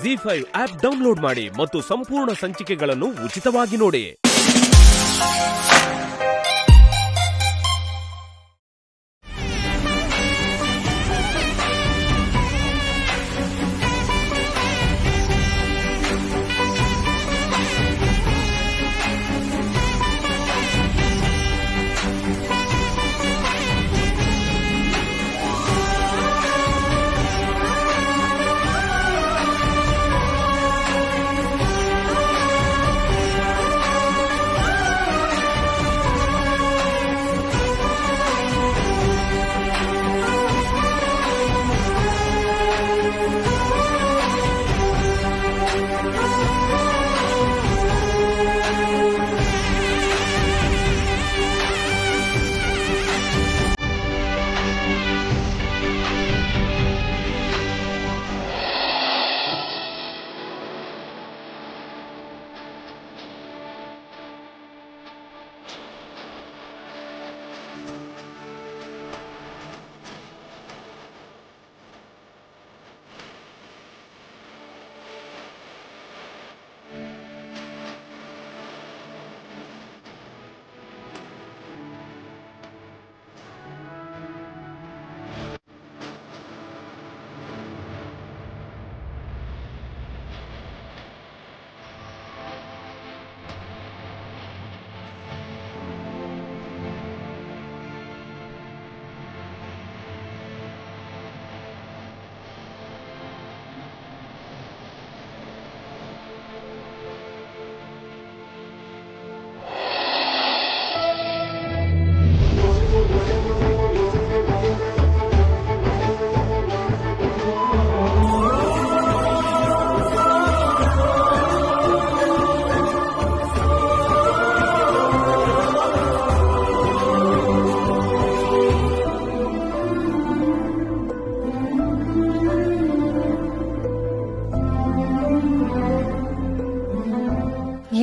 ZEE5 app download ಮಾಡಿ ಮತ್ತು ಸಂಪೂರ್ಣ ಸಂಚಿಕೆಗಳನ್ನು ಉಚಿತವಾಗಿ ನೋಡಿ.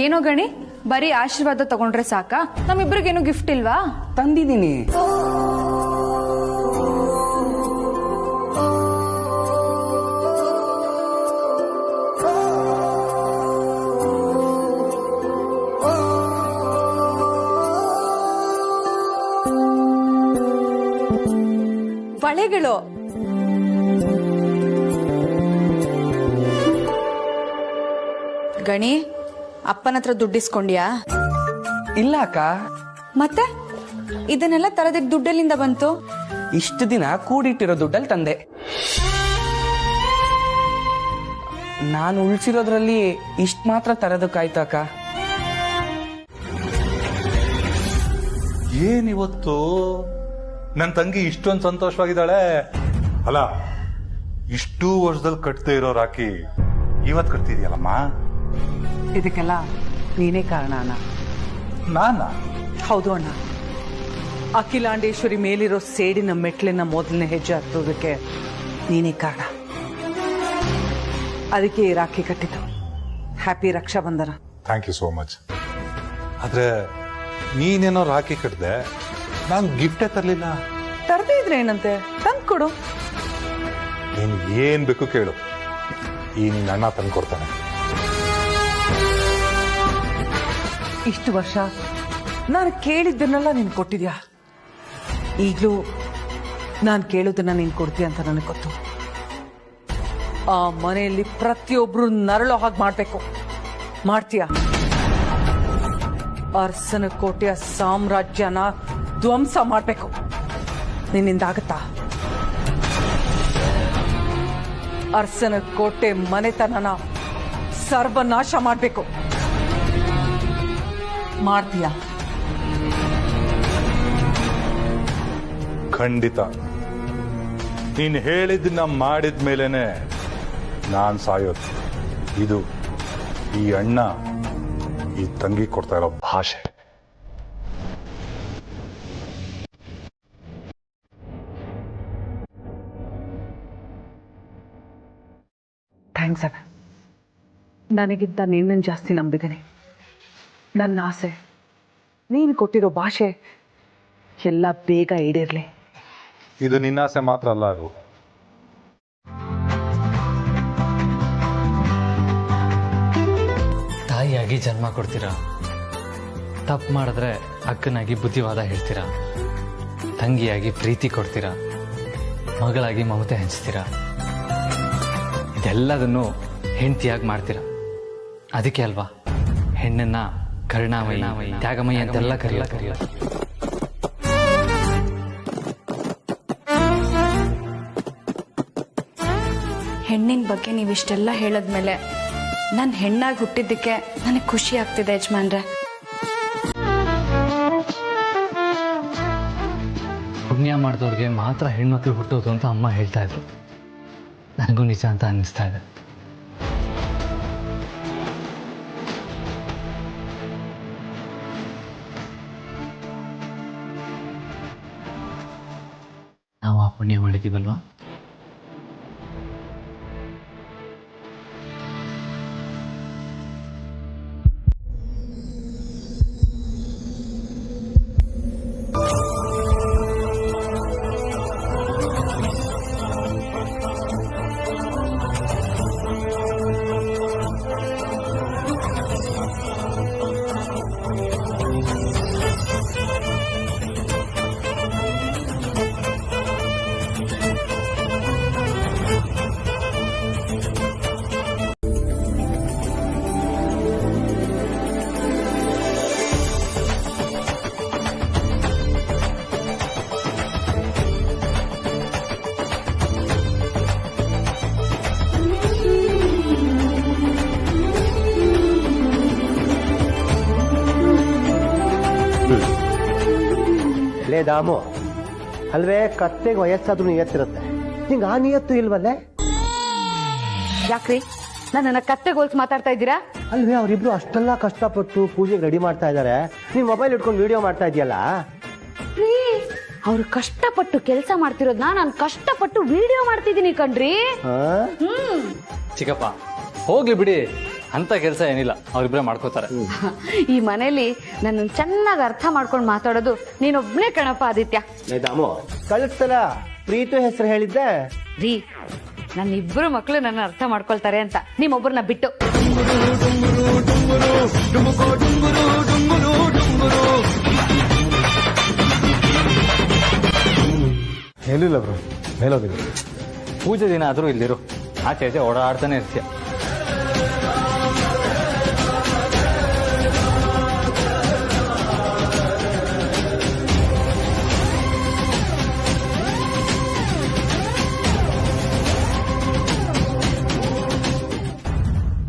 ಏನೋ ಗಣಿ, ಬರೀ ಆಶೀರ್ವಾದ ತಗೊಂಡ್ರೆ ಸಾಕಾ? ನಮ್ಮಿಬ್ರಿಗೇನು ಗಿಫ್ಟ್ ಇಲ್ವಾ? ತಂದಿದ್ದೀನಿ. ಬಳೆಗಳು. ಗಣಿ, ಅಪ್ಪನ ಹತ್ರ ದುಡ್ಡಿಸ್ಕೊಂಡ್ಯಾ? ಇಲ್ಲ ಅಕ್ಕ. ಮತ್ತೆ ಇದನ್ನೆಲ್ಲ ತರದಕ್ಕೆ ದುಡ್ಡಲ್ಲಿಂದ ಬಂತು? ಇಷ್ಟು ದಿನ ಕೂಡಿಟ್ಟಿರೋ ದುಡ್ಡಲ್ಲಿ ತಂದೆ. ನಾನು ಉಳಿಸಿರೋದ್ರಲ್ಲಿ ಇಷ್ಟು ಮಾತ್ರ ತರೋದಕ್ಕಾಯ್ತು ಅಕ್ಕ. ಏನಿವತ್ತು ನನ್ನ ತಂಗಿ ಇಷ್ಟೊಂದು ಸಂತೋಷವಾಗಿದ್ದಾಳೆ ಅಲ್ಲ. ಇಷ್ಟೂ ವರ್ಷದಲ್ಲಿ ಕಟ್ತೇ ಇರೋ ರಾಖಿ ಇವತ್ತು ಕಟ್ತಿದ್ಯಲ್ಲಮ್ಮ. ಇದಕ್ಕೆಲ್ಲ ನೀನೇ ಕಾರಣ ಅಣ್ಣ. ನಾನಾ? ಹೌದು ಅಣ್ಣ. ಅಖಿಲಾಂಡೇಶ್ವರಿ ಮೇಲಿರೋ ಸೇಡಿನ ಮೆಟ್ಲಿನ ಮೊದಲನೇ ಹೆಜ್ಜೆ ಹತ್ತೋದಕ್ಕೆ ನೀನೇ ಕಾರಣ. ಅದಕ್ಕೆ ಈ ರಾಖಿ ಕಟ್ಟಿದ್ದು. Happy Raksha Bandhan. Thank you so much. ಆದ್ರೆ ನೀನೇನೋ ರಾಖಿ ಕಟ್ಟಿದೆ, ನಾನು ಗಿಫ್ಟೇ ತರಲಿಲ್ಲ. ತರದೇ ಇದ್ರೆ ಏನಂತೆ, ತಂದು ಕೊಡು. ನೀನು ಏನ್ ಬೇಕು ಕೇಳು, ಈ ನಿನ್ನ ಅಣ್ಣ ತಂದು ಕೊಡ್ತಾನೆ. ಇಷ್ಟು ವರ್ಷ ನಾನು ಕೇಳಿದ್ದನ್ನೆಲ್ಲ ನೀನು ಕೊಟ್ಟಿದ್ಯಾ. ಈಗಲೂ ನಾನು ಕೇಳೋದನ್ನ ನೀನು ಕೊಡ್ತೀಯ ಅಂತ ನನಗೆ ಗೊತ್ತು. ಆ ಮನೆಯಲ್ಲಿ ಪ್ರತಿಯೊಬ್ರು ನರಳೋ ಹಾಗೆ ಮಾಡ್ಬೇಕು. ಮಾಡ್ತೀಯ? ಅರಸನ ಕೋಟೆಯ ಸಾಮ್ರಾಜ್ಯನ ಧ್ವಂಸ ಮಾಡ್ಬೇಕು. ನಿನ್ನಿಂದಾಗತ್ತಾ? ಅರಸನ ಕೋಟೆ ಮನೆತನನ ಸರ್ವನಾಶ ಮಾಡ್ಬೇಕು. ಮಾಡ್ತೀಯ? ಖಂಡಿತ. ನೀನು ಹೇಳಿದ್ದನ್ನ ಮಾಡಿದ ಮೇಲೇನೆ ನಾನ್ ಸಾಯೋದು. ಇದು ಈ ಅಣ್ಣ ಈ ತಂಗಿ ಕೊಡ್ತಾ ಇರೋ ಭಾಷೆ. ಥ್ಯಾಂಕ್ಸ್ ಅಣ್ಣ. ನನಗಿಂತ ನಿನ್ನನ್ನು ಜಾಸ್ತಿ ನಂಬಿದ್ದೇನೆ. ನನ್ನ ಆಸೆ, ನೀನು ಕೊಟ್ಟಿರೋ ಭಾಷೆ ಎಲ್ಲ ಬೇಗ ಈಡೇರಲಿ. ಇದು ನಿನ್ನಾಸೆ ಮಾತ್ರ ಅಲ್ಲ, ಅದು ಜನ್ಮ ಕೊಡ್ತೀರಾ, ತಪ್ಪು ಮಾಡಿದ್ರೆ ಅಕ್ಕನಾಗಿ ಬುದ್ಧಿವಾದ ಹೇಳ್ತೀರಾ, ತಂಗಿಯಾಗಿ ಪ್ರೀತಿ ಕೊಡ್ತೀರಾ, ಮಗಳಾಗಿ ಮಮತೆ ಹಂಚ್ತೀರಾ. ಇದೆಲ್ಲದನ್ನು ಹೆಂಡತಿಯಾಗಿ ಮಾಡ್ತೀರಾ. ಅದಕ್ಕೆ ಅಲ್ವಾ ಹೆಣ್ಣನ್ನ ಕರುಣಾಮಯಿ, ತ್ಯಾಗಮಯಿ ಅಂತೆಲ್ಲ ಕರೆಯೋದು. ಹೆಣ್ಣಿನ ಬಗ್ಗೆ ನೀವಿಷ್ಟೆಲ್ಲ ಹೇಳದ್ಮೇಲೆ ನಾನು ಹೆಣ್ಣಾಗಿ ಹುಟ್ಟಿದ್ದಕ್ಕೆ ನನಗೆ ಖುಷಿ ಆಗ್ತಿದೆ ಯಜಮಾನ್ರೆ. ಪುಣ್ಯ ಮಾಡಿದವ್ರಿಗೆ ಮಾತ್ರ ಹೆಣ್ಮಕ್ಳು ಹುಟ್ಟೋದು ಅಂತ ಅಮ್ಮ ಹೇಳ್ತಾ ಇದ್ರು. ನನಗೂ ನಿಜ ಅಂತ ಅನ್ನಿಸ್ತಾ ಇದೆ. ನಾವು ಆ ಪುಣ್ಯ ಮಾಡಿದ್ದೀವಲ್ವಾ? ಲೇ ದಾಮು, ಅಲ್ವೇ ಕತ್ತೆಗೆ ವಯಸ್ಸಾದ್ರೂ ನಿಯತ್ತಿರುತ್ತೆ, ನಿಂಗೆ ಆ ನಿಯತ್ತು ಇಲ್ವಲ್ಲೇ? ಯಾಕ್ರಿ ನನ್ನ ಕತ್ತೆ ಗೋಲ್ಸ್ ಮಾತಾಡ್ತಾ ಇದ್ದೀರಾ? ಅಲ್ವೇ ಅವರಿಬ್ರು ಅಷ್ಟೆಲ್ಲ ಕಷ್ಟಪಟ್ಟು ಪೂಜೆಗೆ ರೆಡಿ ಮಾಡ್ತಾ ಇದ್ದಾರೆ, ನೀನ್ ಮೊಬೈಲ್ ಇಟ್ಕೊಂಡು ವಿಡಿಯೋ ಮಾಡ್ತಾ ಇದೆಯಲ್ಲ. ಅವ್ರು ಕಷ್ಟಪಟ್ಟು ಕೆಲಸ ಮಾಡ್ತಿರೋದ್ನ ನಾನು ಕಷ್ಟಪಟ್ಟು ವಿಡಿಯೋ ಮಾಡ್ತಿದ್ದೀನಿ ಕಣ್ರಿ. ಚಿಕ್ಕಪ್ಪ ಹೋಗ್ಲಿ ಬಿಡಿ, ಅಂತ ಕೆಲಸ ಏನಿಲ್ಲ, ಅವರಿಬ್ಬರೇ ಮಾಡ್ಕೋತಾರೆ. ಈ ಮನೇಲಿ ನನ್ನ ಚೆನ್ನಾಗಿ ಅರ್ಥ ಮಾಡ್ಕೊಂಡು ಮಾತಾಡೋದು ನೀನೊಬ್ನೇ ಕಣಪ್ಪ ಆದಿತ್ಯ. ಲೇ ದಾಮು, ಕಳಿಸ್ತಾರ ಪ್ರೀತು ಹೆಸರು ಹೇಳಿದ್ದೆ ರೀ, ನನ್ನ ಇಬ್ರು ಮಕ್ಳು ನನ್ನ ಅರ್ಥ ಮಾಡ್ಕೊಳ್ತಾರೆ ಅಂತ ನಿಮ್ಮೊಬ್ಬರನ್ನ ಬಿಟ್ಟು. ಹೇಳಿಲ್ಲ ಬ್ರೋ, ಮೇಲೋಗಿದ್ರು. ಪೂಜೆ ದಿನ ಆದ್ರೂ ಇಲ್ಲಿರು, ಆಚೆ ಆಚೆ ಓಡಾಡ್ತಾನೆ ಇರ್ತೀಯ.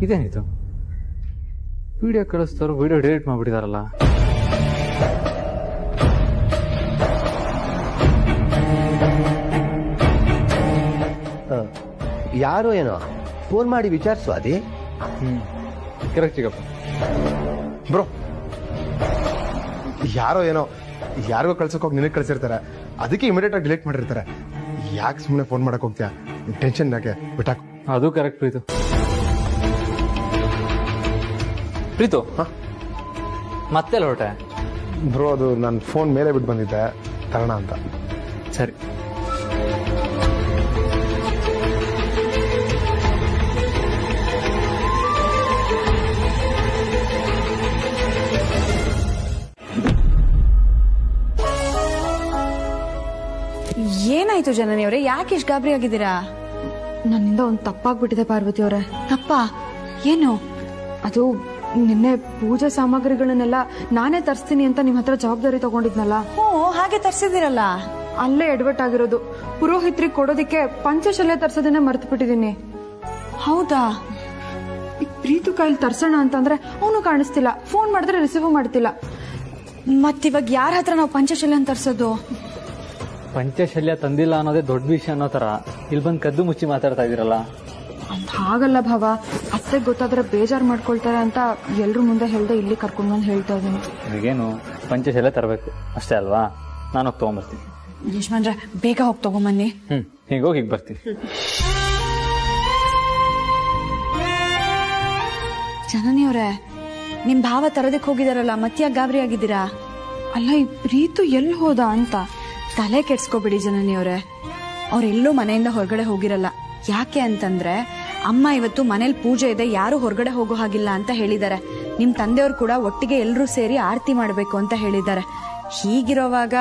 ಇದೇನಿದು, ವಿಡಿಯೋ ಕಳಿಸ್ತವ್ರು ವಿಡಿಯೋ ಡಿಲೀಟ್ ಮಾಡ್ಬಿಟ್ಟಿದಾರಲ್ಲ. ಯಾರು ಏನೋ ಫೋನ್ ಮಾಡಿ ವಿಚಾರಿಸು ಅದೇ. ಕರೆಕ್ಟ್ ಚಿಕ್ಕಪ್ಪ. ಬ್ರೋ, ಯಾರೋ ಏನೋ ಯಾರಿಗೋ ಕಳ್ಸಕ್ ಹೋಗಿ ನಿನಗೆ ಕಳ್ಸಿರ್ತಾರೆ, ಅದಕ್ಕೆ ಇಮಿಡಿಯೇಟ್ ಆಗಿ ಡಿಲೀಟ್ ಮಾಡಿರ್ತಾರೆ. ಯಾಕೆ ಸುಮ್ಮನೆ ಫೋನ್ ಮಾಡಕ್ ಹೋಗ್ತೀಯಾ? ಟೆನ್ಷನ್ ಯಾಕೆ, ಬಿಟ್ಟಾಕು. ಅದು ಕರೆಕ್ಟ್ ಪ್ರೀತು. ಪ್ರೀತು ಮತ್ತೆ ಹೊರಟೆ? ಬ್ರೋ, ಅದು ನನ್ನ ಫೋನ್ ಮೇಲೆ ಬಿಟ್ಟು ಬಂದಿದ್ದೆ, ತರೋಣ ಅಂತ. ಸರಿ. ಏನಾಯ್ತು ಜನನಿಯವರೇ, ಯಾಕೆ ಇಷ್ಟು ಗಾಬರಿ ಆಗಿದ್ದೀರಾ? ನನ್ನಿಂದ ಒಂದು ತಪ್ಪಾಗ್ಬಿಟ್ಟಿದೆ ಪಾರ್ವತಿ ಅವರೇ. ತಪ್ಪ ಏನು? ಅದು ನಿನ್ನೆ ಪೂಜೆ ಸಾಮಗ್ರಿಗಳನ್ನೆಲ್ಲ ನಾನೇ ತರಿಸ್ತೀನಿ ಅಂತ ನಿಮ್ ಹತ್ರ ಜವಾಬ್ದಾರಿ ತಗೊಂಡಿದ್ನಲ್ಲ. ಹಾಗೆ ತರ್ಸಿದಿರಲ್ಲ, ಅಲ್ಲೇ ಎಡವಟ್ಟಾಗಿರೋದು. ಪುರೋಹಿತ್ರಿಗೆ ಕೊಡೋದಿಕ್ಕೆ ಪಂಚಶಲ್ಯ ತರ್ಸೋದನ್ನೇ ಮರ್ತು ಬಿಟ್ಟಿದೀನಿ. ಹೌದಾ? ಈ ಪ್ರೀತು ಕೈಲಿ ತರ್ಸೋಣ ಅಂತಂದ್ರೆ ಅವನು ಕಾಣಿಸ್ತಿಲ್ಲ, ಫೋನ್ ಮಾಡಿದ್ರೆ ರಿಸೀವ್ ಮಾಡ್ತಿಲ್ಲ. ಮತ್ತಿವಾಗ ಯಾರ ಹತ್ರ ನಾವು ಪಂಚಶಲ್ಯ ತರ್ಸೋದು? ಪಂಚಶಲ್ಯ ತಂದಿಲ್ಲ ಅನ್ನೋದೇ ದೊಡ್ಡ ವಿಷಯ ಅನ್ನೋ ತರ ಇಲ್ಲಿ ಬಂದು ಕದ್ದು ಮುಚ್ಚಿ ಮಾತಾಡ್ತಾ ಇದೀರಲ್ಲ. ಅಂತ ಹಾಗಲ್ಲ ಭಾವ, ಅತ್ತೆಗೆ ಗೊತ್ತಾದ್ರೆ ಬೇಜಾರು ಮಾಡ್ಕೊಳ್ತಾರೆ ಅಂತ ಎಲ್ರ ಮುಂದೆ ಹೇಳ್ದೆ ಇಲ್ಲಿ ಕರ್ಕೊಂಡ್ ಬಂದು ಹೇಳ್ತಾ ಇದ್ದೀನಿ. ಈಗೇನು ಪಂಚಶಲ್ಯ ತರಬೇಕು ಅಷ್ಟೇ ಅಲ್ವಾ? ನಾನು ಹೋಗಿ ತಗೊಂಡ್ಬರ್ತೀನಿ. ಯಜಮಾನ್ರೆ, ಬೇಗ ಹೋಗಿ ತಗೊಂಬನ್ನಿ. ಹೀಗೋಗಿ ಹೀಗೆ ಬರ್ತೀನಿ. ಜನನಿಯವ್ರೆ, ನಿಮ್ ಭಾವ ತರದಕ್ಕೆ ಹೋಗಿದಾರಲ್ಲ, ಮತ್ತ್ಯಾಗ ಗಾಬರಿ ಆಗಿದ್ದೀರಾ? ಅಲ್ಲ, ಈ ಪ್ರೀತು ಎಲ್ಲಿ ಹೋದ ಅಂತ ತಲೆ ಕೆಡ್ಸ್ಕೊಬಿಡಿ ಜನನಿಯವ್ರೆ. ಅವ್ರೆಲ್ಲೂ ಮನೆಯಿಂದ ಹೊರಗಡೆ ಹೋಗಿರಲ್ಲ. ಯಾಕೆ ಅಂತಂದ್ರೆ ಅಮ್ಮ ಇವತ್ತು ಮನೇಲಿ ಪೂಜೆ ಇದೆ, ಯಾರು ಹೊರಗಡೆ ಹೋಗೋ ಹಾಗಿಲ್ಲ ಅಂತ ಹೇಳಿದ್ದಾರೆ. ನಿಮ್ ತಂದೆಯವ್ರು ಕೂಡ ಒಟ್ಟಿಗೆ ಎಲ್ಲರೂ ಸೇರಿ ಆರತಿ ಮಾಡ್ಬೇಕು ಅಂತ ಹೇಳಿದ್ದಾರೆ. ಹೀಗಿರೋವಾಗ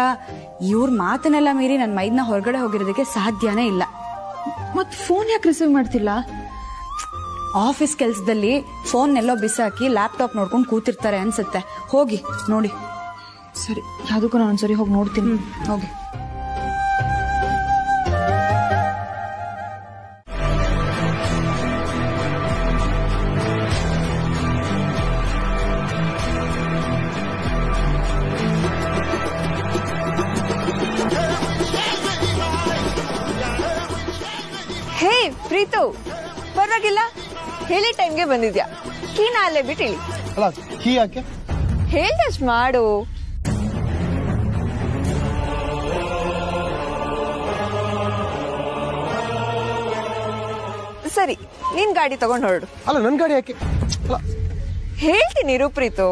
ಇವ್ರ ಮಾತನ್ನೆಲ್ಲ ಮೀರಿ ನನ್ನ ಮೈದ್ನ ಹೊರಗಡೆ ಹೋಗಿರೋದಕ್ಕೆ ಸಾಧ್ಯನೇ ಇಲ್ಲ. ಮತ್ ಫೋನ್ ಯಾಕೆ ರಿಸೀವ್ ಮಾಡ್ತಿಲ್ಲ? ಆಫೀಸ್ ಕೆಲ್ಸದಲ್ಲಿ ಫೋನ್ ಎಲ್ಲೋ ಬಿಸಾಕಿ ಲ್ಯಾಪ್ಟಾಪ್ ನೋಡ್ಕೊಂಡು ಕೂತಿರ್ತಾರೆ ಅನ್ಸುತ್ತೆ. ಹೋಗಿ ನೋಡಿ. ಸರಿ, ಯಾವ್ದಕ್ಕೂ ನಾನು ಒಂದ್ಸರಿ ಹೋಗಿ ನೋಡ್ತೀನಿ. ಹೋಗಿ. ಹೇ ಪ್ರೀತು, ಪರವಾಗಿಲ್ಲ, ಹೇಳಿ ಟೈಮ್ಗೆ ಬಂದಿದ್ಯಾ. ಕೀನ ಅಲ್ಲೇ ಬಿಟ್ಟು ಹೇಳಿ. ಅಲ್ಲ ಕೀ ಯಾಕೆ? ಹೇಳ್ದಷ್ಟು ಮಾಡು. ಸರಿ, ನಿನ್ ಗಾಡಿ ತಗೊಂಡ್ ಹೊರಡು. ಅಲ್ಲ ನನ್ ಗಾಡಿ ಯಾಕೆ? ಅಲ್ಲ ಹೇಳ್ತೀನಿ ಇರು ಪ್ರೀತು.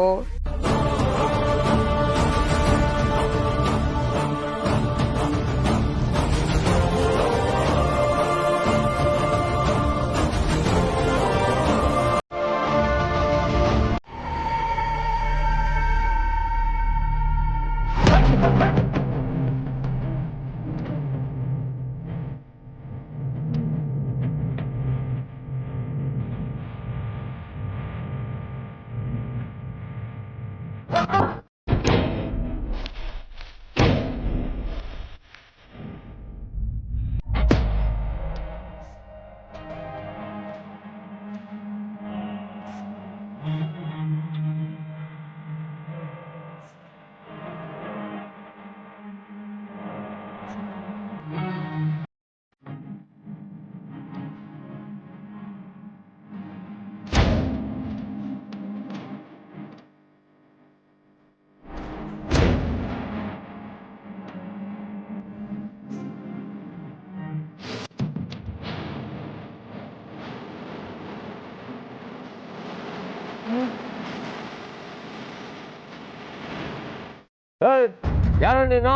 ಯಾರು ನೀನು?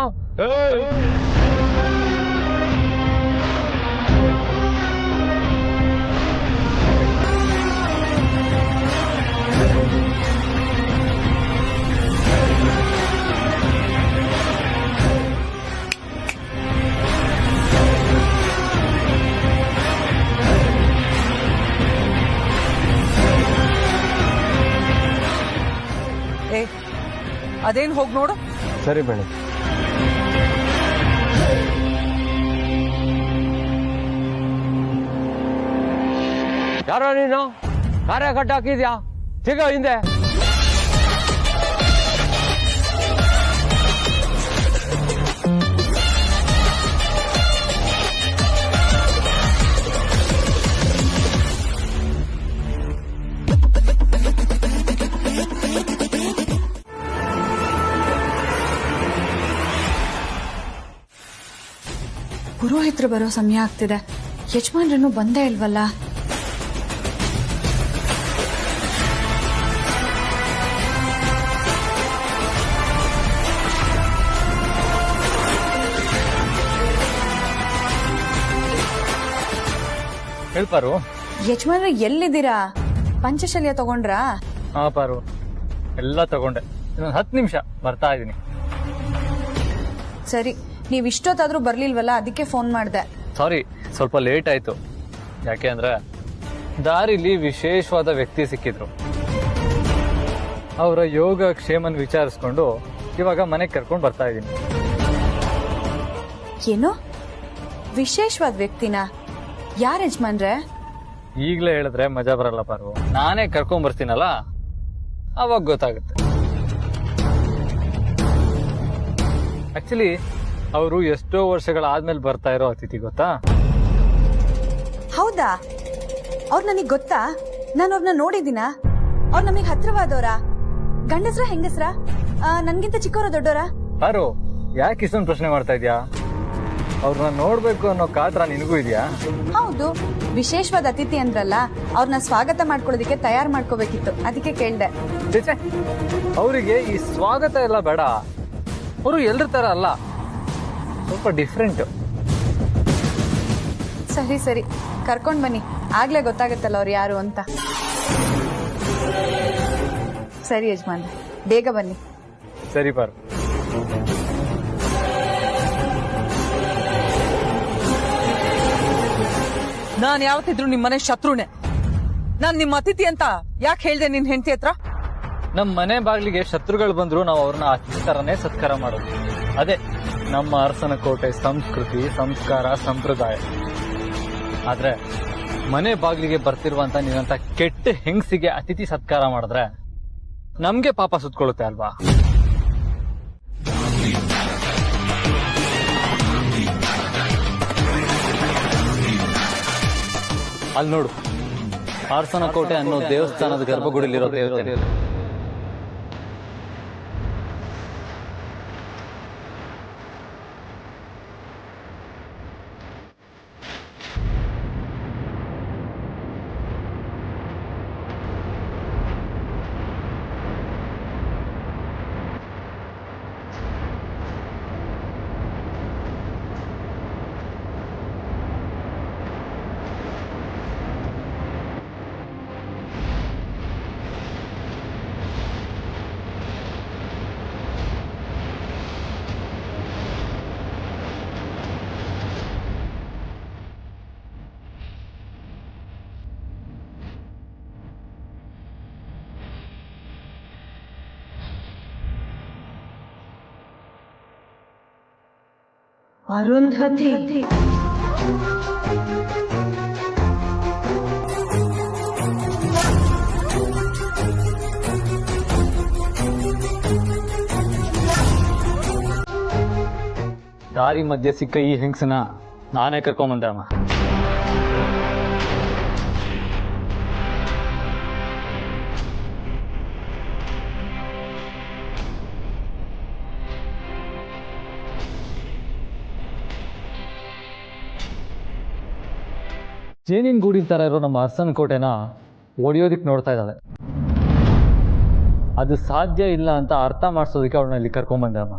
ಅದೇನ್ ಹೋಗ್ ನೋಡು. ಸರಿ ಮೇಡಮ್. ಯಾರೋ ನೀನು? ಕಾರ್ಯ ಕಟ್ಟ ಹಾಕಿದ್ಯಾ? ಸಿಗ ಹಿಂದೆ. ಪುರೋಹಿತರು ಬರೋ ಸಮಯ ಆಗ್ತಿದೆ. ಯಜಮಾನ್ರನ್ನು ಬಂದೇ ಇಲ್ವಲ್ಲ? ಹೇಳ್ಪಾರು. ಯಜಮಾನ್ರು ಎಲ್ಲಿದ್ದೀರಾ? ಪಂಚಶಲ್ಯ ತಗೊಂಡ್ರಾ? ಹಾ ಪಾರು, ಎಲ್ಲ ತಗೊಂಡೆ. ಇನ್ನೊಂದು 10 ನಿಮಿಷ ಬರ್ತಾ ಇದೀನಿ. ಸರಿ, ನೀವ್ ಇಷ್ಟೊತ್ತಾದ್ರೂ ಬರ್ಲಿಲ್ವಲ್ಲ, ಅದಕ್ಕೆ ಫೋನ್ ಮಾಡ್ದೆ. ಸಾರಿ, ಸ್ವಲ್ಪ ಲೇಟ್ ಆಯ್ತು. ಯಾಕೆ ಅಂದ್ರೆ ದಾರಿಲಿ ವಿಶೇಷವಾದ ವ್ಯಕ್ತಿ ಸಿಕ್ಕಿದ್ರು. ಅವರ ಯೋಗ ಕ್ಷೇಮನ್ ವಿಚಾರಿಸ್ಕೊಂಡು ಇವಾಗ ಮನೆಗೆ ಕರ್ಕೊಂಡು ಬರ್ತಾ ಇದ್ದೀನಿ. ಏನು ವಿಶೇಷವಾದ ವ್ಯಕ್ತಿನ? ಯಾರ ಯಜಮಾನ್ರೆ? ಈಗ್ಲೇ ಹೇಳಿದ್ರೆ ಮಜಾ ಬರಲ್ಲ ಪಾರು. ನಾನೇ ಕರ್ಕೊಂಡ್ ಬರ್ತೀನಲ್ಲ, ಅವಾಗ ಗೊತ್ತಾಗುತ್ತೆ. ಆಕ್ಚುಲಿ ಅವರು ಎಷ್ಟೋ ವರ್ಷಗಳಾದ್ಮೇಲೆ ಬರ್ತಾ ಇರೋ ಅತಿಥಿ, ಗೊತ್ತಾ? ಹೌದಾ? ಅವ್ರು ನನಗ್ ಗೊತ್ತಾ? ನಾನು ಅವ್ರನ್ನ ನೋಡಿದ್ದೀನ? ಅವ್ರು ನಮಗ್ ಹತ್ರವಾದವ್ರ? ಗಂಡಸ್ರ ಹೆಂಗಸ್ರ? ನನ್ಗಿಂತ ಚಿಕ್ಕವರ ದೊಡ್ಡವರ? ಪಾರು, ಯಾಕೆ ಇಷ್ಟೊಂದು ಪ್ರಶ್ನೆ ಮಾಡ್ತಾ ಇದ್ಯಾ? ಅವ್ರನ್ನ ನೋಡ್ಬೇಕು ಅನ್ನೋ ಕಾತರ ನಿನಗೂ ಇದೆಯಾ? ಹೌದು, ವಿಶೇಷವಾದ ಅತಿಥಿ ಅಂದ್ರಲ್ಲ, ಅವ್ರನ್ನ ಸ್ವಾಗತ ಮಾಡ್ಕೊಳ್ಳೋದಕ್ಕೆ ತಯಾರು ಮಾಡ್ಕೋಬೇಕಿತ್ತು, ಅದಕ್ಕೆ ಕೇಳ್ದೆ. ಅವರಿಗೆ ಈ ಸ್ವಾಗತ ಎಲ್ಲ ಬೇಡ. ಅವರು ಎಲ್ರ ತರ ಅಲ್ಲ, ಸ್ವಲ್ಪ ಡಿಫ್ರೆಂಟ್. ಸರಿ ಸರಿ, ಕರ್ಕೊಂಡ್ ಬನ್ನಿ, ಆಗ್ಲೇ ಗೊತ್ತಾಗತ್ತಲ್ಲ ಅವ್ರು ಯಾರು ಅಂತ. ಸರಿ ಯಜಮಾನ್, ಬೇಗ ಬನ್ನಿ. ಸರಿ ಪಾರು. ನಾನ್ ಯಾವತ್ತಿದ್ರು ನಿಮ್ಮನೆ ಶತ್ರುನೇ. ನಾನ್ ನಿಮ್ಮ ಅತಿಥಿ ಅಂತ ಯಾಕೆ ಹೇಳ್ದೆ ನಿನ್ ಹೆಂಡತಿ ಹತ್ರ? ನಮ್ಮ ಮನೆ ಬಾಗ್ಲಿಗೆ ಶತ್ರುಗಳು ಬಂದ್ರು ನಾವು ಅವ್ರನ್ನ ಅತಿಥಿ ತರನೇ ಸತ್ಕಾರ ಮಾಡೋದು. ಅದೇ ನಮ್ಮ ಅರಸನ ಕೋಟೆ ಸಂಸ್ಕೃತಿ, ಸಂಸ್ಕಾರ, ಸಂಪ್ರದಾಯ. ಆದ್ರೆ ಮನೆ ಬಾಗ್ಲಿಗೆ ಬರ್ತಿರುವಂತ ನೀವಂತ ಕೆಟ್ಟ ಹೆಂಗಸಿಗೆ ಅತಿಥಿ ಸತ್ಕಾರ ಮಾಡಿದ್ರೆ ನಮ್ಗೆ ಪಾಪ ಸುತ್ಕೊಳ್ಳುತ್ತೆ ಅಲ್ವಾ? ಅಲ್ಲಿ ನೋಡು, ಅರಸನ ಕೋಟೆ ಅನ್ನೋ ದೇವಸ್ಥಾನದ ಗರ್ಭಗುಡಿಲಿರೋ ದೇವತೆ. ಅರುಂಧತಿ, ದಾರಿ ಮಧ್ಯೆ ಸಿಕ್ಕ ಈ ಹೆಂಗಸನ ನಾನೇ ಕರ್ಕೊಂಬಂದೆ ಅಮ್ಮ. ಜೇನಿನ ಗೂಡಿ ತರ ಇರೋ ನಮ್ಮ ಅರಸನ ಕೋಟೆನ ಒಡೆಯೋದಿಕ್ ನೋಡ್ತಾ ಇದ್ದಾಳೆ. ಅದು ಸಾಧ್ಯ ಇಲ್ಲ ಅಂತ ಅರ್ಥ ಮಾಡಿಸೋದಕ್ಕೆ ಅವಳನ್ನ ಇಲ್ಲಿ ಕರ್ಕೊಂಬಂದೆ ಅಮ್ಮ.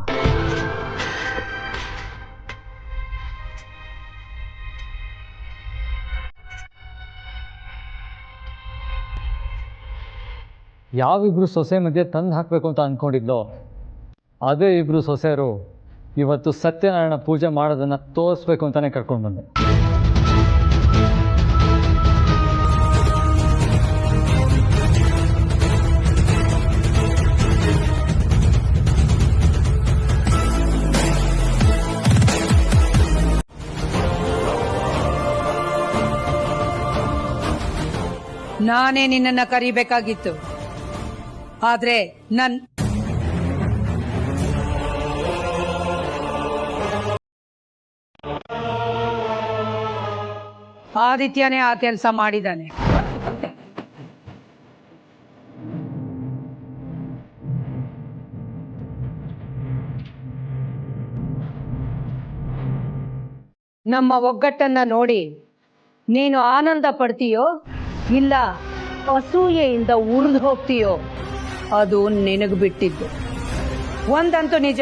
ಯಾವಿಬ್ರು ಸೊಸೆ ಮಧ್ಯೆ ತಂದು ಹಾಕಬೇಕು ಅಂತ ಅಂದ್ಕೊಂಡಿದ್ಲೋ ಅದೇ ಇಬ್ರು ಸೊಸೆಯರು ಇವತ್ತು ಸತ್ಯನಾರಾಯಣ ಪೂಜೆ ಮಾಡೋದನ್ನ ತೋರಿಸ್ಬೇಕು ಅಂತಾನೆ ಕರ್ಕೊಂಡು ಬಂದೆ. ನಾನೇ ನಿನ್ನನ್ನ ಕರಿಬೇಕಾಗಿತ್ತು, ಆದ್ರೆ ಆದಿತ್ಯನೇ ಆ ಕೆಲಸ ಮಾಡಿದ್ದಾನೆ. ನಮ್ಮ ಒಗ್ಗಟ್ಟನ್ನ ನೋಡಿ ನೀನು ಆನಂದ ಪಡ್ತೀಯೋ ಇಲ್ಲ ಅಸೂಯೆಯಿಂದ ಉರಿದು ಹೋಗ್ತೀಯೋ ಅದು ನಿನಗೆ ಬಿಟ್ಟಿದ್ದು. ಒಂದಂತೂ ನಿಜ,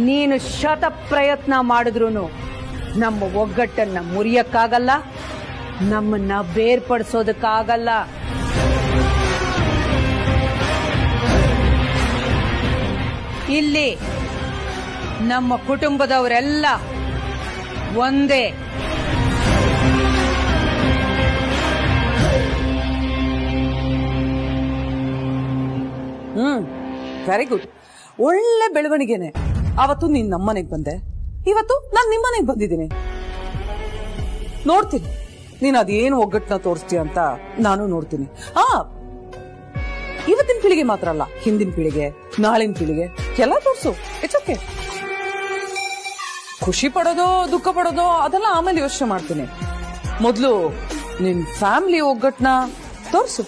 ನೀನು ಶತ ಪ್ರಯತ್ನ ಮಾಡಿದ್ರೂ ನಮ್ಮ ಒಗ್ಗಟ್ಟನ್ನ ಮುರಿಯಕ್ಕಾಗಲ್ಲ, ನಮ್ಮನ್ನ ಬೇರ್ಪಡಿಸೋದಕ್ಕಾಗಲ್ಲ. ಇಲ್ಲಿ ನಮ್ಮ ಕುಟುಂಬದವರೆಲ್ಲ ಒಂದೇ. ವೆರಿ ಗುಡ್, ಒಳ್ಳೆ ಬೆಳವಣಿಗೆನೆ. ಅವತ್ತು ನೀನ್ ನಮ್ಮನೆಗೆ ಬಂದೆ, ಇವತ್ತು ನಾನ್ ನಿಮ್ಮನೆಗೆ ಬಂದಿದ್ದೀನಿ. ನೋಡ್ತೀನಿ ನೀನ್ ಅದೇನು ಒಗ್ಗಟ್ಟನ್ನ ತೋರಿಸ್ತೀಯ ಅಂತ ನಾನು ನೋಡ್ತೀನಿ. ಇವತ್ತಿನ ಪೀಳಿಗೆ ಮಾತ್ರ ಅಲ್ಲ, ಹಿಂದಿನ ಪೀಳಿಗೆ, ನಾಳಿನ ಪೀಳಿಗೆ ಎಲ್ಲ ತೋರ್ಸು. It's okay. ಖುಷಿ ಪಡೋದೋ ದುಃಖ ಪಡೋದೋ ಅದೆಲ್ಲ ಆಮೇಲೆ ಯೋಚನೆ ಮಾಡ್ತೀನಿ. ಮೊದಲು ನಿನ್ ಫ್ಯಾಮಿಲಿ ಒಗ್ಗಟ್ಟನ್ನ ತೋರ್ಸು.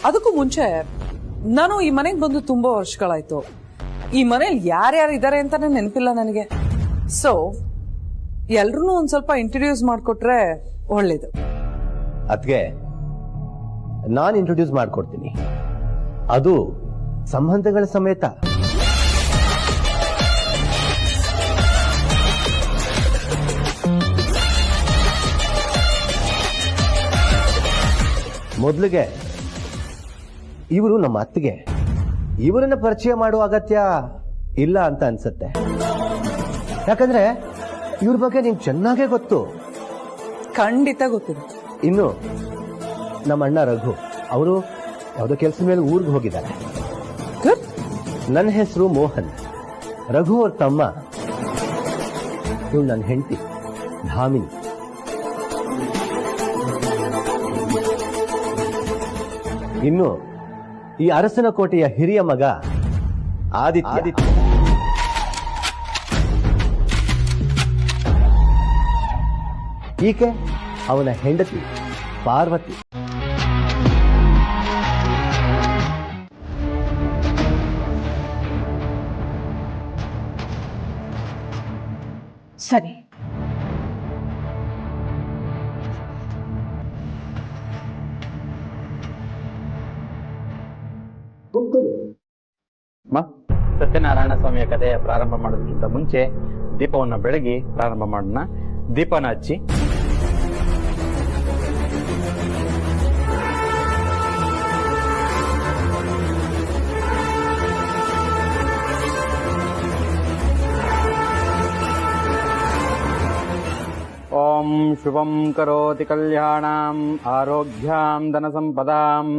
ಅದಕ್ಕೂ ಮುಂಚೆ ನಾನು ಈ ಮನೆಗೆ ಬಂದು ತುಂಬಾ ವರ್ಷಗಳಾಯ್ತು. ಈ ಮನೇಲಿ ಯಾರ್ಯಾರು ಇದ್ದಾರೆ ಅಂತಾನೆ ನೆನಪಿಲ್ಲ ನನಗೆ. ಸೊ ಎಲ್ರೂ ಒಂದ್ ಸ್ವಲ್ಪ ಇಂಟ್ರೊಡ್ಯೂಸ್ ಮಾಡ್ಕೊಟ್ರೆ ಒಳ್ಳೇದು. ಅದ್ಗೆ ನಾನು ಇಂಟ್ರೊಡ್ಯೂಸ್ ಮಾಡ್ಕೊಡ್ತೀನಿ, ಅದು ಸಂಬಂಧಗಳ ಸಮೇತ. ಮೊದಲಿಗೆ ಇವರು ನಮ್ಮ ಅತ್ತಿಗೆ, ಇವರನ್ನ ಪರಿಚಯ ಮಾಡುವ ಅಗತ್ಯ ಇಲ್ಲ ಅಂತ ಅನ್ಸುತ್ತೆ. ಯಾಕಂದ್ರೆ ಇವ್ರ ಬಗ್ಗೆ ನಿಮ್ಗೆ ಚೆನ್ನಾಗೇ ಗೊತ್ತು. ಖಂಡಿತ ಗೊತ್ತಿದೆ. ಇನ್ನು ನಮ್ಮ ಅಣ್ಣ ರಘು, ಅವರು ಯಾವುದೋ ಕೆಲಸದ ಮೇಲೆ ಊರಿಗೆ ಹೋಗಿದ್ದಾರೆ. ನನ್ನ ಹೆಸರು ಮೋಹನ್, ರಘು ಅವ್ರ ತಮ್ಮ. ಇವಳು ನನ್ನ ಹೆಂಡತಿ ಧಾಮಿನಿ. ಇನ್ನು ಈ ಅರಸನ ಕೋಟೆಯ ಹಿರಿಯ ಮಗ ಆದಿತ್ಯ. ಈಕೆ ಅವನ ಹೆಂಡತಿ ಪಾರ್ವತಿ. ಸರಿ, ಸತ್ಯನಾರಾಯಣ ಸ್ವಾಮಿಯ ಕಥೆಯ ಪ್ರಾರಂಭ ಮಾಡೋದಕ್ಕಿಂತ ಮುಂಚೆ ದೀಪವನ್ನು ಬೆಳಗಿ ಪ್ರಾರಂಭ ಮಾಡೋಣ. ದೀಪನ ಹಚ್ಚಿ. ಓಂ ಶುಭಂ ಕರೋತಿ ಕಲ್ಯಾಣಂ ಆರೋಗ್ಯಾಂ ಧನ ಸಂಪದಾಂ.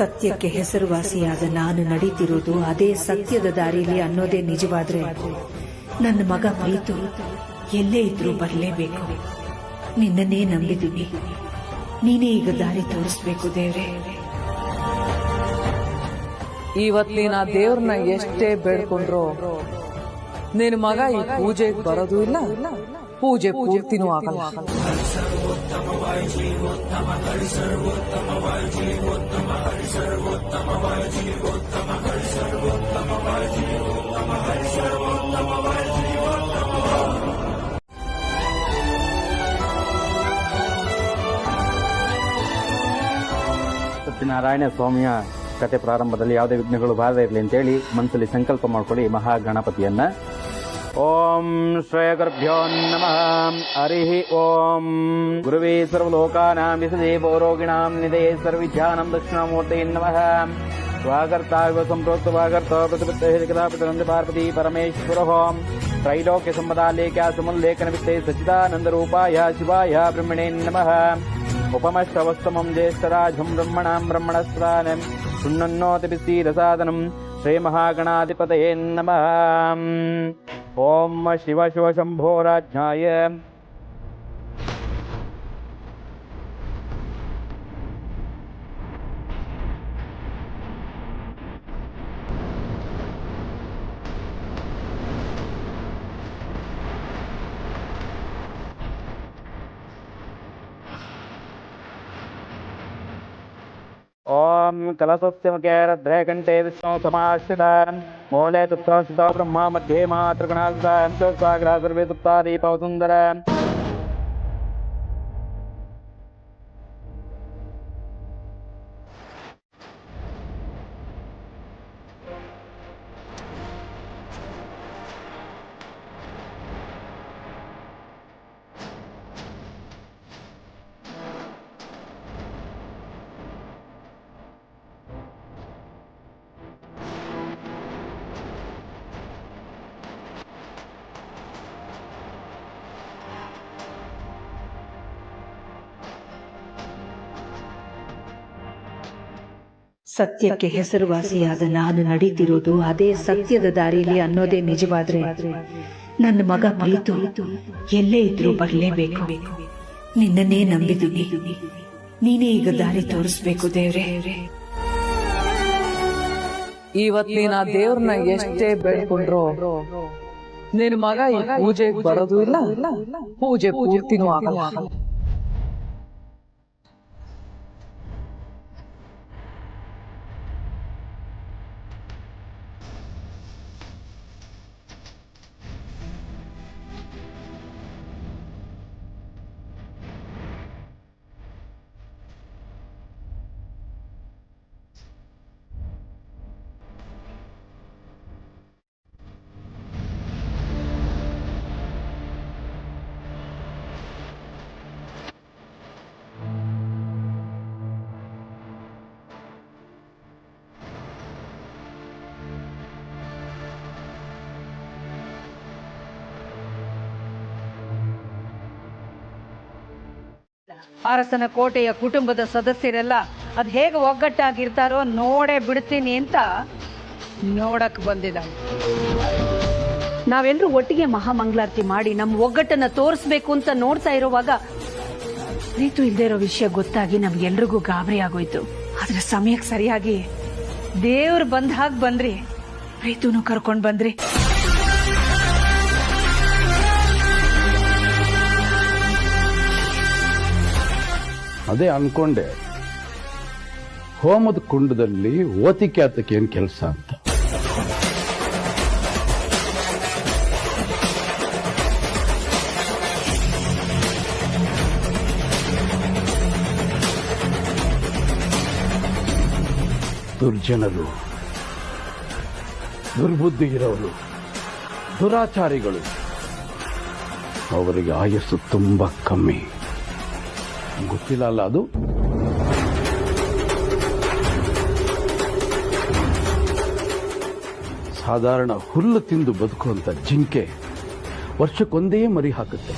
ಸತ್ಯಕ್ಕೆ ಹೆಸರುವಾಸಿಯಾದ ನಾನು ನಡೀತಿರೋದು ಅದೇ ಸತ್ಯದ ದಾರಿಲಿ ಅನ್ನೋದೇ ನಿಜವಾದ್ರೆ ನನ್ನ ಮಗ ಪ್ರೀತು ಎಲ್ಲೇ ಇದ್ರೂ ಬರಲೇಬೇಕು. ನಿನ್ನನ್ನೇ ನಂಬಿದ್ದೀನಿ. ನೀನೇ ಈಗ ದಾರಿ ತೋರಿಸ್ಬೇಕು ದೇವ್ರೆ. ಇವತ್ತಿನ ದೇವ್ರನ್ನ ಎಷ್ಟೇ ಬೇಡ್ಕೊಂಡ್ರು ನಿನ್ ಮಗ ಈ ಪೂಜೆಗೆ ಬರೋದು ಇಲ್ಲ, ಪೂಜೆ ಪೂರ್ತಿನೂ ಆಗಲ್ಲ. ಸತ್ಯನಾರಾಯಣ ಸ್ವಾಮಿಯ ಕತೆ ಪ್ರಾರಂಭದಲ್ಲಿ ಯಾವುದೇ ವಿಘ್ನಗಳು ಬಾರದೇ ಇರಲಿ ಅಂತೇಳಿ ಮನಸ್ಸಲ್ಲಿ ಸಂಕಲ್ಪ ಮಾಡ್ಕೊಳ್ಳಿ ಮಹಾಗಣಪತಿಯನ್ನ. ಓಂ ಶ್ರೇಯ ಗುರುಭ್ಯೋ ನಮಃ. ಹರಿ ಓಂ. ಗುರುವೇ ಸರ್ವಲೋಕಾನಾಂ ವಿಸದೆ ಭೋರೋಗಿಣಾಂ ನಿಧಯೇ ಸರ್ವವಿದ್ಯಾನಾಂ ದಕ್ಷಿಣಾಮೂರ್ತೆ ನಮಃ. ಸ್ವಾಗರ್ತಾವ ಸಂಪ್ರೋಕ್ತ ವಾಗರ್ತ ಪ್ರತಿಪತ್ತೇಕದಾಪಿತನಂದ ಪಾರ್ವತಿ ಪರಮೇಶ್ವರ. ತ್ರೈಲೋಕ್ಯ ಸಂಪದಾಲೇಖ್ಯ ಸುಮಲ್ಲೇಖನ ವಿತ್ತೇ ಸಚ್ಚಿದಾನಂದ ರೂಪಾಯ ಶಿವಾಯ ಬ್ರಹ್ಮಣೇ ನಮಃ. ಉಪಮಶ್ರವಸ್ತಮಂ ಜ್ಯೇಷ್ಠರಾಜಂ ಬ್ರಹ್ಮಣಾಂ ಬ್ರಹ್ಮಣಸ್ತ್ರಾನಂ ಶೃಣ್ವನ್ನೋತಿ ಬಿಸ್ತೀರಸಾದನಂ ಶ್ರೀ ಮಹಾಗಣಾಧಿಪತಯೇ ನಮಃ. ಓಂ ಶಿವ ಶಿವ ಶಂಭೋ ರಾಜ್ಞಾಯ. ಓಂ ಕಲಸಸ್ಯ ಮುಖೇರಧ್ರೇ ಕಂಠೇ ವಿಷ್ಣು ಸಮಾಶ್ರಿತ ಮೂಲೆ ತುಪ್ತ ಬ್ರಹ್ಮ ಮಧ್ಯೆ ಮಾತೃಗಣಾಗ್ರ ಸರ್ವೇ ತುಪ್ತ ದೀಪ ಸುಂದರ. ಸತ್ಯಕ್ಕೆ ಹೆಸರುವಾಸಿಯಾದ ನಾನು ನಡೀತಿರೋದು ಅದೇ ಸತ್ಯದ ದಾರಿಲಿ ಅನ್ನೋದೇ ನಿಜವಾದ್ರೆ ನನ್ನ ಮಗ ಪ್ರೀತು ಎಲ್ಲೇ ಇದ್ರೂ ಬರಲೇಬೇಕು. ನಿನ್ನನ್ನೇ ನಂಬಿದ್ದೀನಿ. ನೀನೇ ಈಗ ದಾರಿ ತೋರಿಸ್ಬೇಕು ದೇವ್ರೆ. ಇವತ್ ನೀನ್ ಆ ದೇವ್ರನ್ನ ಎಷ್ಟೇ ಬೇಡ್ಕೊಂಡ್ರು ನಿನ್ ಮಗ ಈ ಪೂಜೆಗೆ ಬರೋದು ಇಲ್ಲ, ಪೂಜೆ ಪೂರ್ತಿನೂ ಆಗಲ್ಲ. ಅರಸನ ಕೋಟೆಯ ಕುಟುಂಬದ ಸದಸ್ಯರೆಲ್ಲ ಅದ್ ಹೇಗೆ ಒಗ್ಗಟ್ಟಾಗಿರ್ತಾರೋ ನೋಡೇ ಬಿಡ್ತೀನಿ ಅಂತ ನೋಡಕ್ ಬಂದಿದ್ದಾಳೆ. ನಾವೆಲ್ಲರೂ ಒಟ್ಟಿಗೆ ಮಹಾಮಂಗಳಾರತಿ ಮಾಡಿ ನಮ್ಮ ಒಗ್ಗಟ್ಟನ್ನ ತೋರಿಸ್ಬೇಕು ಅಂತ ನೋಡ್ತಾ ಇರುವಾಗ ಪ್ರೀತು ಇಲ್ದೇ ಇರೋ ವಿಷಯ ಗೊತ್ತಾಗಿ ನಮ್ಗೆಲ್ರಿಗೂ ಗಾಬರಿ ಆಗೋಯ್ತು. ಆದ್ರೆ ಸಮಯಕ್ಕೆ ಸರಿಯಾಗಿ ದೇವ್ರು ಬಂದ ಹಾಗೆ ಬಂದ್ರಿ, ಪ್ರೀತುನು ಕರ್ಕೊಂಡ್ ಬಂದ್ರಿ. ಅದೇ ಅನ್ಕೊಂಡೆ, ಹೋಮದ ಕುಂಡದಲ್ಲಿ ಓತಿಕೆ ಆತಕ್ಕೆ ಏನ್ ಕೆಲಸ ಅಂತ. ದುರ್ಜನರು, ದುರ್ಬುದ್ಧಿ ಇರೋರು, ದುರಾಚಾರಿಗಳು, ಅವರಿಗೆ ಆಯಸ್ಸು ತುಂಬಾ ಕಮ್ಮಿ. ಗೊತ್ತಿಲ್ಲ ಅಲ್ಲ ಅದು. ಸಾಧಾರಣ ಹುಲ್ಲು ತಿಂದು ಬದುಕುವಂತ ಜಿಂಕೆ ವರ್ಷಕ್ಕೊಂದೇ ಮರಿ ಹಾಕುತ್ತೆ.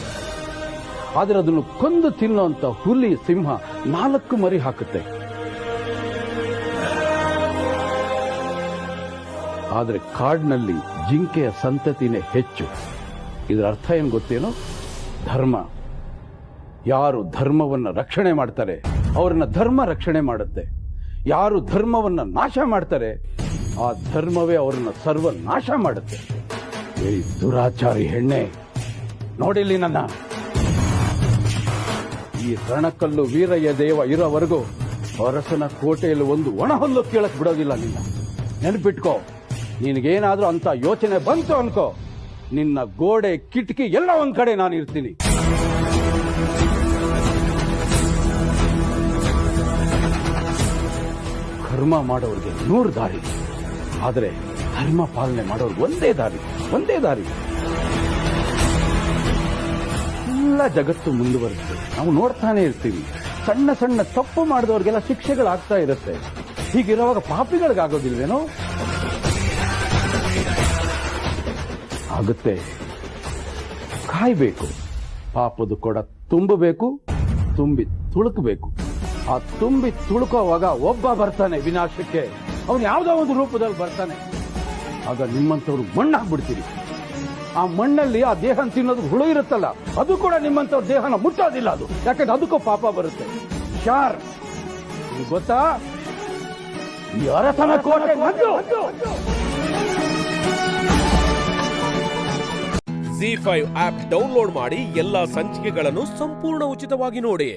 ಆದರೆ ಅದನ್ನು ಕೊಂದು ತಿನ್ನುವಂತ ಹುಲಿ, ಸಿಂಹ 4 ಮರಿ ಹಾಕುತ್ತೆ. ಆದರೆ ಕಾಡಿನಲ್ಲಿ ಜಿಂಕೆಯ ಸಂತತಿನೇ ಹೆಚ್ಚು. ಇದರ ಅರ್ಥ ಏನ್ ಗೊತ್ತೇನೋ? ಧರ್ಮ. ಯಾರು ಧರ್ಮವನ್ನ ರಕ್ಷಣೆ ಮಾಡ್ತಾರೆ ಅವರನ್ನ ಧರ್ಮ ರಕ್ಷಣೆ ಮಾಡುತ್ತೆ. ಯಾರು ಧರ್ಮವನ್ನ ನಾಶ ಮಾಡ್ತಾರೆ ಆ ಧರ್ಮವೇ ಅವರನ್ನ ಸರ್ವನಾಶ ಮಾಡುತ್ತೆ. ಈ ದುರಾಚಾರಿ ಹೆಣ್ಣೆ, ನೋಡಿಲ್ಲಿ ನನ್ನ ಈ ರಣಕಲ್ಲು ವೀರಯ್ಯ ದೇವ ಇರೋವರೆಗೂ ಅರಸನ ಕೋಟೆಯಲ್ಲಿ ಒಂದು ಒಣಹುಲ್ಲು ಕೇಳಕ್ ಬಿಡೋದಿಲ್ಲ. ನಿನ್ನ ನೆನಪಿಟ್ಕೋ. ನಿನಗೇನಾದ್ರೂ ಅಂತ ಯೋಚನೆ ಬಂತು ಅನ್ಕೋ, ನಿನ್ನ ಗೋಡೆ ಕಿಟಕಿ ಎಲ್ಲ ಒಂದ್ ಕಡೆ ನಾನು ಇರ್ತೀನಿ. ಧರ್ಮ ಮಾಡೋರಿಗೆ 100 ದಾರಿ, ಆದರೆ ಧರ್ಮ ಪಾಲನೆ ಮಾಡೋರ್ಗೆ ಒಂದೇ ದಾರಿ. ಎಲ್ಲ ಜಗತ್ತು ಮುಂದುವರಿಸ್ತದೆ, ನಾವು ನೋಡ್ತಾನೆ ಇರ್ತೀವಿ. ಸಣ್ಣ ಸಣ್ಣ ತಪ್ಪು ಮಾಡಿದವ್ರಿಗೆಲ್ಲ ಶಿಕ್ಷೆಗಳಾಗ್ತಾ ಇರುತ್ತೆ. ಹೀಗಿರುವಾಗ ಪಾಪಿಗಳಿಗಾಗೋದಿಲ್ವೇನೋ? ಆಗುತ್ತೆ. ಕಾಯ್ಬೇಕು. ಪಾಪದ ಕೊಡ ತುಂಬಬೇಕು, ತುಂಬಿ ತುಳುಕಬೇಕು. ಆ ತುಂಬಿ ತುಳುಕೋವಾಗ ಒಬ್ಬ ಬರ್ತಾನೆ ವಿನಾಶಕ್ಕೆ. ಅವನು ಯಾವುದೋ ಒಂದು ರೂಪದಲ್ಲಿ ಬರ್ತಾನೆ. ಆಗ ನಿಮ್ಮಂಥವ್ರು ಮಣ್ಣಾಗ್ಬಿಡ್ತೀರಿ. ಆ ಮಣ್ಣಲ್ಲಿ ಆ ದೇಹ ತಿನ್ನೋದು ಹುಳು ಇರುತ್ತಲ್ಲ, ಅದು ಕೂಡ ನಿಮ್ಮಂಥವ್ರ ದೇಹನ ಮುಟ್ಟೋದಿಲ್ಲ. ಅದು ಯಾಕಂದ್ರೆ ಅದಕ್ಕೂ ಪಾಪ ಬರುತ್ತೆ. ಶಾರ್ ಗೊತ್ತಾ? ಈ ಅರಸನ ಕೋಟೆ ZEE5 ಆಪ್ ಡೌನ್ಲೋಡ್ ಮಾಡಿ ಎಲ್ಲಾ ಸಂಚಿಕೆಗಳನ್ನು ಸಂಪೂರ್ಣ ಉಚಿತವಾಗಿ ನೋಡಿ.